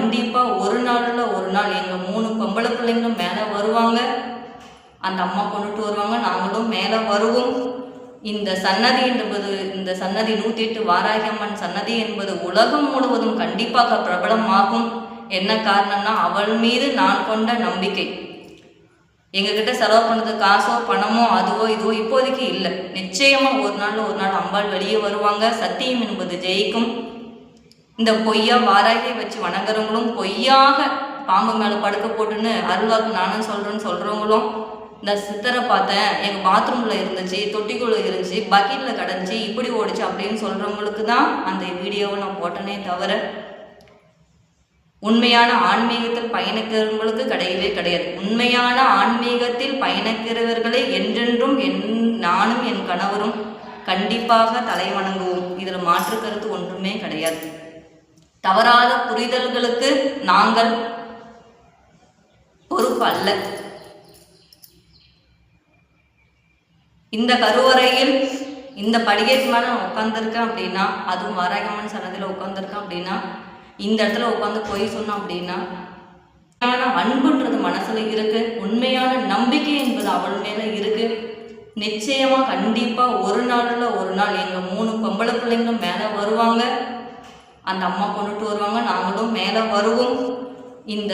கண்டிப்பாக ஒரு நாளில் ஒரு நாள் எங்கள் 3 பொம்பளை பிள்ளைங்களும் மேலே வருவாங்க. அந்த அம்மா கொண்டுட்டு வருவாங்க, நாங்களும் மேலே வருவோம். இந்த சன்னதி 108 வாராகி அம்மன் சன்னதி என்பது உலகம் முழுவதும் கண்டிப்பாக பிரபலமாகும். என்ன காரணம்னா, அவள் மீது நான் கொண்ட நம்பிக்கை. எங்ககிட்ட செலவு பண்ணது காசோ பணமோ அதுவோ இதுவோ இப்போதைக்கு இல்லை. நிச்சயமாக ஒரு நாள் அம்பாள் வெளியே வருவாங்க. சத்தியம் என்பது ஜெயிக்கும். இந்த பொய்யா வாராகியை வச்சு வணங்குறவங்களும், பொய்யாக பாம்பு மேலே படுக்க போட்டுன்னு அருள்வாக்கு நானும் சொல்கிறவங்களும், இந்த சித்தரை பார்த்தேன், எங்கள் பாத்ரூமில் இருந்துச்சு, தொட்டிக்குள்ளே இருந்துச்சு, பக்கெட்டில் கிடந்துச்சு, இப்படி ஓடிச்சு அப்படின்னு சொல்கிறவங்களுக்கு தான் அந்த வீடியோவை நான் போட்டனே தவிர, உண்மையான ஆன்மீகத்தில் பயணிக்கிறவங்களுக்கு கிடையவே கிடையாது. உண்மையான ஆன்மீகத்தில் பயணிக்கிறவர்களே என்றென்றும் நானும் என் கணவரும் கண்டிப்பாக தலை வணங்குவோம். இதில் மாற்று கருத்து ஒன்றுமே கிடையாது. தவறாத புரிதல்களுக்கு நாங்கள் பொறுப்பு அல்ல. இந்த கருவறையில் இந்த படிக்கட்டு மேலே நான் உட்காந்துருக்கேன் அப்படின்னா, அதுவும் வாராகம்மன் சன்னதியில் உட்காந்துருக்கேன் அப்படின்னா, இந்த இடத்துல உட்காந்து போய் சொன்னோம் அப்படின்னா, உண்மையான அன்புன்றது மனசில் இருக்கு, உண்மையான நம்பிக்கை என்பது அவள் மேலே இருக்கு. நிச்சயமாக கண்டிப்பாக ஒரு நாளில் ஒரு நாள் எங்கள் 3 பொம்பளை பிள்ளைங்களும் மேலே வருவாங்க. அந்த அம்மா கொண்டுட்டு வருவாங்க, நாங்களும் மேலே வருவோம். இந்த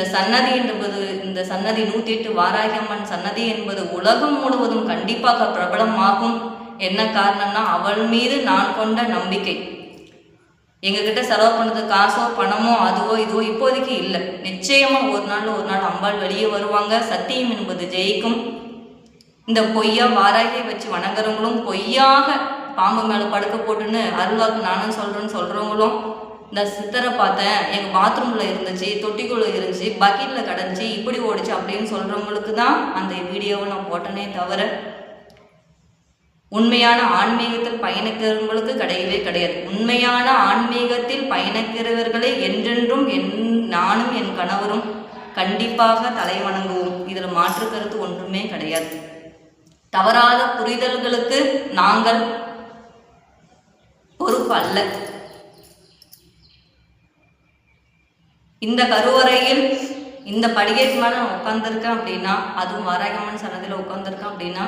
சன்னதி 108 வாராகி அம்மன் சன்னதி என்பது உலகம் முழுவதும் கண்டிப்பாக பிரபலமாகும். என்ன காரணம்னா, அவள் மீது நான் கொண்ட நம்பிக்கை. எங்ககிட்ட செலவு பண்ணது காசோ பணமோ அதுவோ இதுவோ இப்போதைக்கு இல்லை. நிச்சயமாக ஒரு நாள் அம்பாள் வெளியே வருவாங்க. சத்தியம் என்பது ஜெயிக்கும். இந்த பொய்யா வாராகியை வச்சு வணங்குறவங்களும், பொய்யாக பாம்பு மேலே படுக்க போட்டுன்னு அருள்வாக்கு நானும் சொல்கிறவங்களும், இந்த சித்தரை பார்த்தேன், எங்கள் பாத்ரூமில் இருந்துச்சு, தொட்டிக்குள்ளே இருந்துச்சு, பக்கெட்டில் கிடந்துச்சு, இப்படி ஓடிச்சு அப்படின்னு சொல்கிறவங்களுக்கு தான் அந்த வீடியோவை நான் போட்டனே தவிர, உண்மையான ஆன்மீகத்தில் பயணிக்கிறவங்களுக்கு கிடையவே கிடையாது. உண்மையான ஆன்மீகத்தில் பயணிக்கிறவர்களே என்றென்றும் நானும் என் கணவரும் கண்டிப்பாக தலை வணங்குவோம். இதில் மாற்று கருத்து ஒன்றுமே கிடையாது. தவறாத புரிதல்களுக்கு நாங்கள் பொறுப்பு அல்ல. இந்த கருவறையில் இந்த படிக்கட்டு மேலே நான் உட்காந்துருக்கேன் அப்படின்னா, அதுவும் வாராகி அம்மன் சன்னதியில் உட்காந்துருக்கேன் அப்படின்னா,